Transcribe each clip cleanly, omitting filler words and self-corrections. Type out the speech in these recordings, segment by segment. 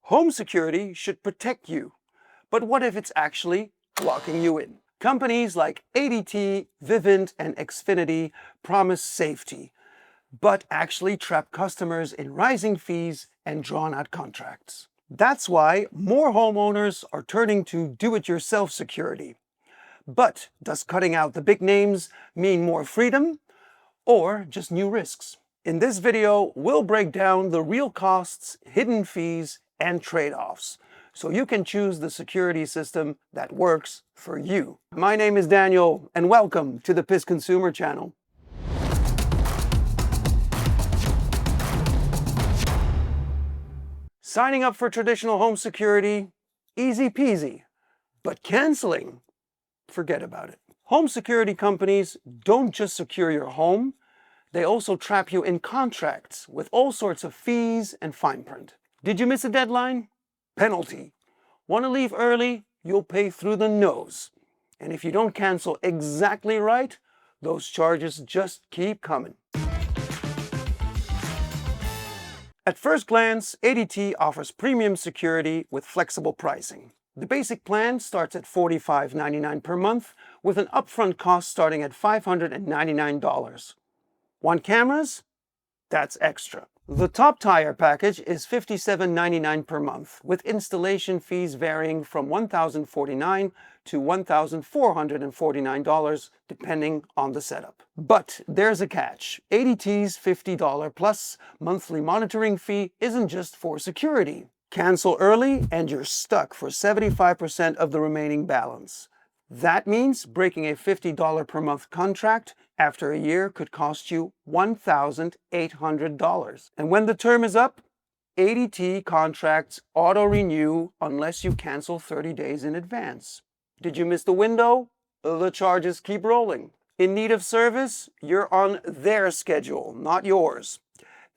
Home security should protect you, but what if it's actually locking you in? Companies like ADT, Vivant, and Xfinity promise safety, but actually trap customers in rising fees and drawn-out contracts. That's why more homeowners are turning to do-it-yourself security. But does cutting out the big names mean more freedom or just new risks? In this video, we'll break down the real costs, hidden fees, and trade-offs, so you can choose the security system that works for you. My name is Daniel, and welcome to the PissedConsumer channel. Signing up for traditional home security, easy peasy, but canceling, forget about it. Home security companies don't just secure your home, they also trap you in contracts with all sorts of fees and fine print. Did you miss a deadline? Penalty. Want to leave early? You'll pay through the nose. And if you don't cancel exactly right, those charges just keep coming. At first glance, ADT offers premium security with flexible pricing. The basic plan starts at $45.99 per month, with an upfront cost starting at $599. Want cameras? That's extra. The top tier package is $57.99 per month, with installation fees varying from $1,049 to $1,449 depending on the setup. But there's a catch. ADT's $50 plus monthly monitoring fee isn't just for security. Cancel early and you're stuck for 75% of the remaining balance. That means breaking a $50 per month contract after a year could cost you $1,800. And when the term is up, ADT contracts auto-renew unless you cancel 30 days in advance. Did you miss the window? The charges keep rolling. In need of service? You're on their schedule, not yours.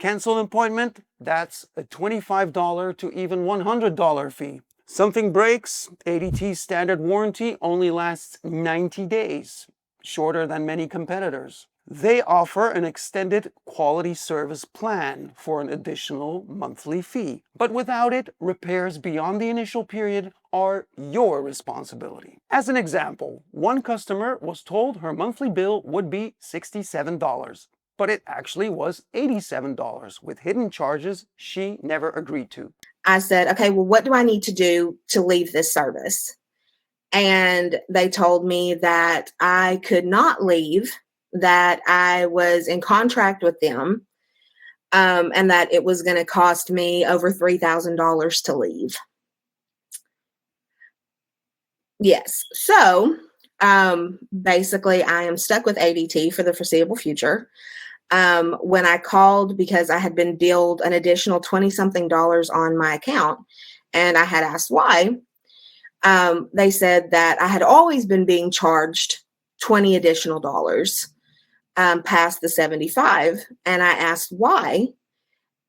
Cancel an appointment? That's a $25 to even $100 fee. Something breaks, ADT's standard warranty only lasts 90 days, shorter than many competitors. They offer an extended quality service plan for an additional monthly fee. But without it, repairs beyond the initial period are your responsibility. As an example, one customer was told her monthly bill would be $67. But it actually was $87 with hidden charges she never agreed to. I said, okay, well, what do I need to do to leave this service? And they told me that I could not leave, that I was in contract with them, and that it was going to cost me over $3,000 to leave. Yes. So basically, I am stuck with ADT for the foreseeable future. When I called, because I had been billed an additional $20-something on my account, and I had asked why, they said that I had always been being charged $20 additional past the 75, and I asked why,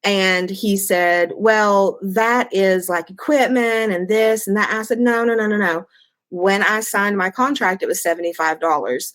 and he said, well, that is like equipment and this and that. I said, no. When I signed my contract, it was $75.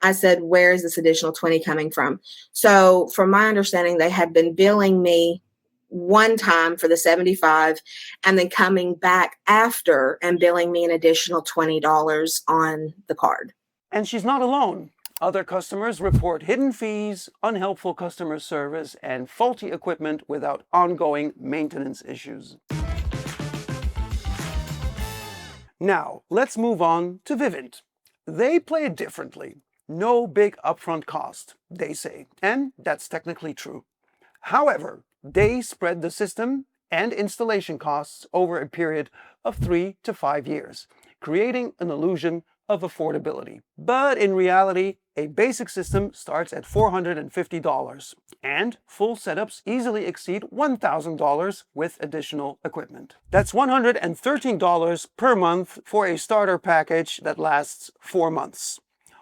I said, where is this additional 20 coming from? So from my understanding, they had been billing me one time for the 75 and then coming back after and billing me an additional $20 on the card. And she's not alone. Other customers report hidden fees, unhelpful customer service, and faulty equipment without ongoing maintenance issues. Now, let's move on to Vivant. They play it differently. No big upfront cost, they say, and that's technically true. However, they spread the system and installation costs over a period of 3 to 5 years, creating an illusion of affordability. But in reality, a basic system starts at $450, and full setups easily exceed $1,000 with additional equipment. That's $113 per month for a starter package that lasts 4 months.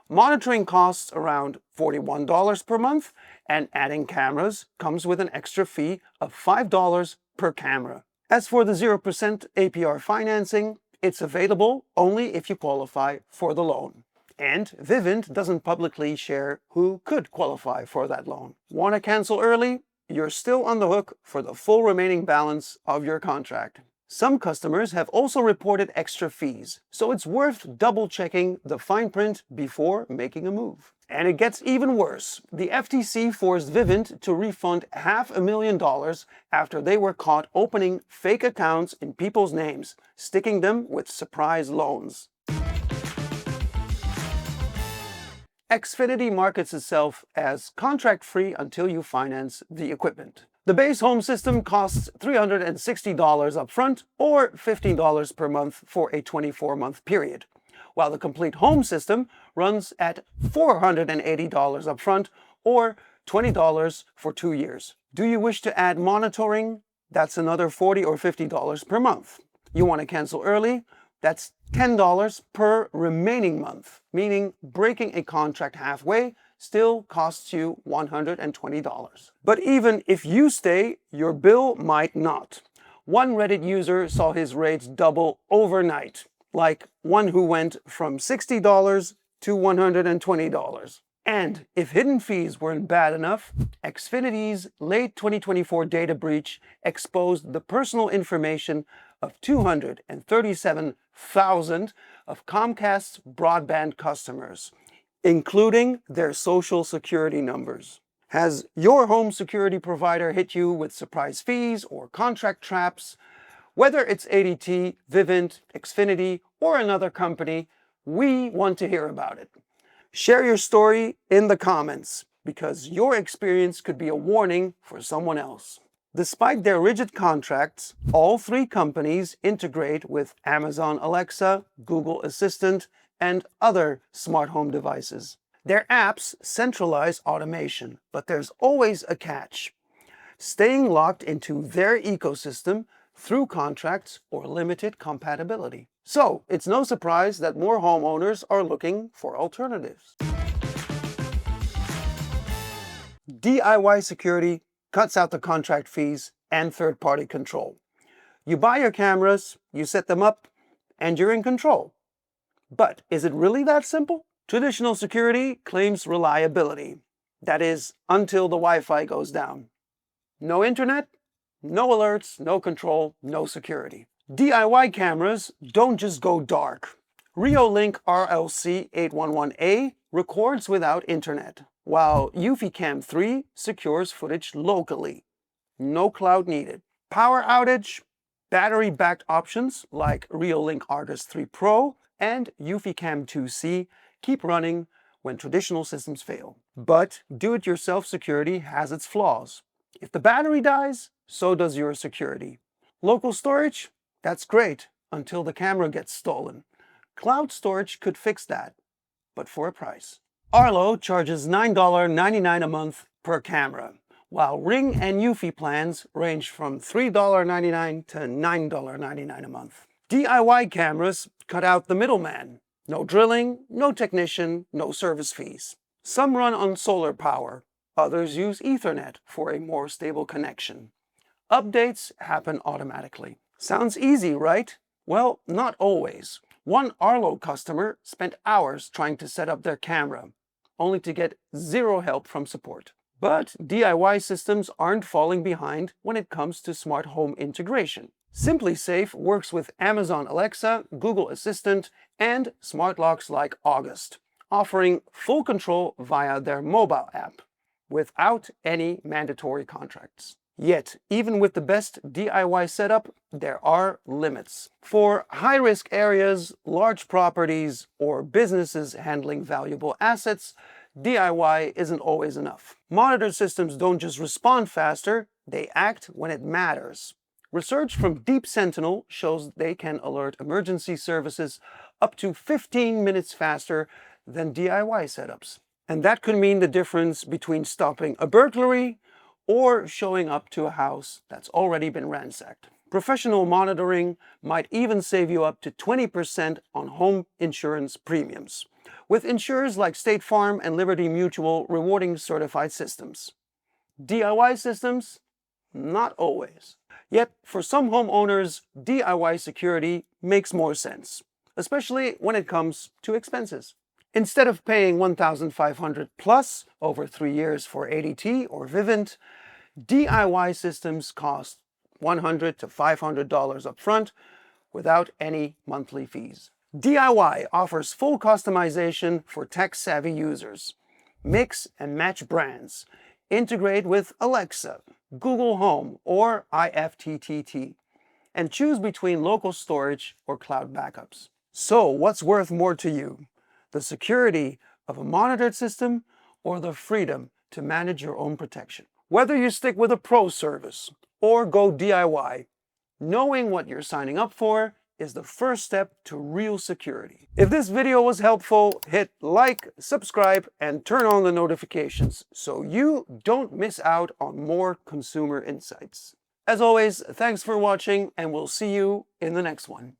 Monitoring costs around $41 per month, and adding cameras comes with an extra fee of $5 per camera. As for the 0% APR financing, it's available only if you qualify for the loan. And Vivant doesn't publicly share who could qualify for that loan. Want to cancel early? You're still on the hook for the full remaining balance of your contract. Some customers have also reported extra fees, so it's worth double-checking the fine print before making a move. And it gets even worse. The FTC forced Vivant to refund $500,000 after they were caught opening fake accounts in people's names, sticking them with surprise loans. Xfinity markets itself as contract-free until you finance the equipment. The base home system costs $360 upfront or $15 per month for a 24-month period, while the complete home system runs at $480 upfront or $20 for 2 years. Do you wish to add monitoring? That's another $40 or $50 per month. You want to cancel early? That's $10 per remaining month, meaning breaking a contract halfway still costs you $120. But even if you stay, your bill might not. One Reddit user saw his rates double overnight, like one who went from $60 to $120. And if hidden fees weren't bad enough, Xfinity's late 2024 data breach exposed the personal information of 237,000 of Comcast's broadband customers, including their social security numbers. Has your home security provider hit you with surprise fees or contract traps? Whether it's ADT, Vivant, Xfinity, or another company, we want to hear about it. Share your story in the comments, because your experience could be a warning for someone else. Despite their rigid contracts, all three companies integrate with Amazon Alexa, Google Assistant, and other smart home devices. Their apps centralize automation, but there's always a catch: staying locked into their ecosystem through contracts or limited compatibility. So it's no surprise that more homeowners are looking for alternatives. DIY security cuts out the contract fees and third-party control. You buy your cameras, you set them up, and you're in control. But is it really that simple? Traditional security claims reliability. That is, until the Wi-Fi goes down. No internet, no alerts, no control, no security. DIY cameras don't just go dark. Reolink RLC 811A records without internet, while Eufy Cam 3 secures footage locally. No cloud needed. Power outage, battery-backed options like Reolink Argus 3 Pro and Eufy Cam 2C keep running when traditional systems fail. But do-it-yourself security has its flaws. If the battery dies, so does your security. Local storage? That's great, until the camera gets stolen. Cloud storage could fix that, but for a price. Arlo charges $9.99 a month per camera, while Ring and Eufy plans range from $3.99 to $9.99 a month. DIY cameras cut out the middleman. No drilling, no technician, no service fees. Some run on solar power, others use Ethernet for a more stable connection. Updates happen automatically. Sounds easy, right? Well, not always. One Arlo customer spent hours trying to set up their camera, only to get zero help from support. But DIY systems aren't falling behind when it comes to smart home integration. SimpliSafe works with Amazon Alexa, Google Assistant, and smart locks like August, offering full control via their mobile app, without any mandatory contracts. Yet, even with the best DIY setup, there are limits. For high-risk areas, large properties, or businesses handling valuable assets, DIY isn't always enough. Monitored systems don't just respond faster, they act when it matters. Research from Deep Sentinel shows they can alert emergency services up to 15 minutes faster than DIY setups. And that could mean the difference between stopping a burglary or showing up to a house that's already been ransacked. Professional monitoring might even save you up to 20% on home insurance premiums, with insurers like State Farm and Liberty Mutual rewarding certified systems. DIY systems? Not always. Yet, for some homeowners, DIY security makes more sense, especially when it comes to expenses. Instead of paying $1,500 plus over 3 years for ADT or Vivant, DIY systems cost $100 to $500 upfront without any monthly fees. DIY offers full customization for tech-savvy users. Mix and match brands. Integrate with Alexa, Google Home, or IFTTT, and choose between local storage or cloud backups. So, what's worth more to you? The security of a monitored system or the freedom to manage your own protection? Whether you stick with a pro service or go DIY, knowing what you're signing up for is the first step to real security. If this video was helpful, hit like, subscribe, and turn on the notifications so you don't miss out on more consumer insights. As always, thanks for watching, and we'll see you in the next one.